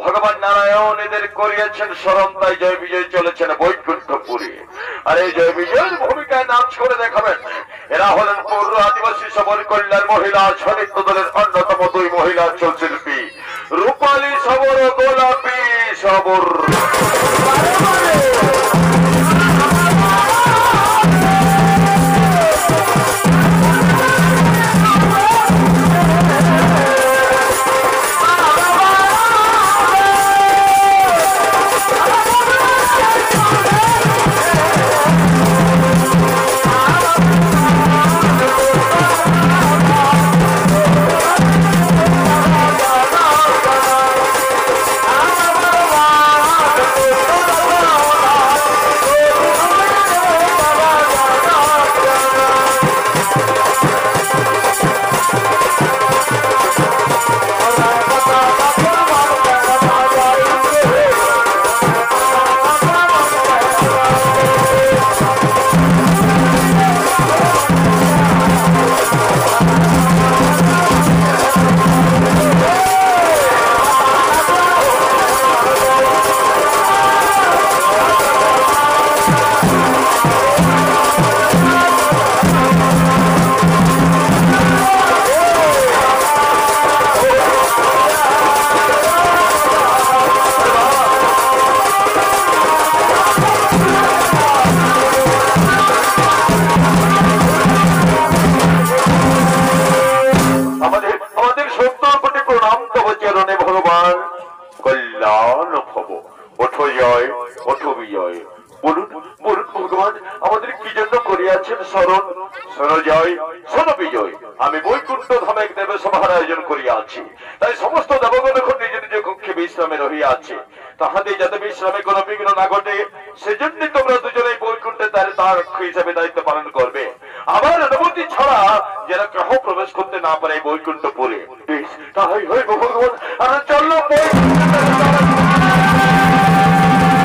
ভগবান নারায়ণ এদের করিয়েছেন স্মরণ, তাই জয় বিজয় চলেছেন বৈকুণ্ঠপুরে। আর এই জয় বিজয়ের ভূমিকায় নাচ করে দেখাবেন। এরা হলেন পৌর আদিবাসী সবল কল্যাণ মহিলা সাহিত্য দলের অন্যতম দুই মহিলা শিল্পী রূপালী সবর ও গোলাপী সবর। আমি বৈকুণ্ঠ ধামে দেবে সভার আয়োজন করিয়াছি, তাই সমস্ত দেবগণ এখন নিজ নিজ কক্ষে বিশ্রামে রহিয়াছে। তাহাদের যাতে বিশ্রামে কোনো বিঘ্ন না ঘটে সেজন্য তোমরা দুজনেই বৈকুণ্ঠে তার হিসেবে দায়িত্ব পালন করবে। আবার অনুমতি ছাড়া যারা কেহ প্রবেশ করতে না পারে বৈকুণ্ঠপুরে। বেশ তাই হইব ভগবান, আমরা চললো বৈকুণ্ঠ।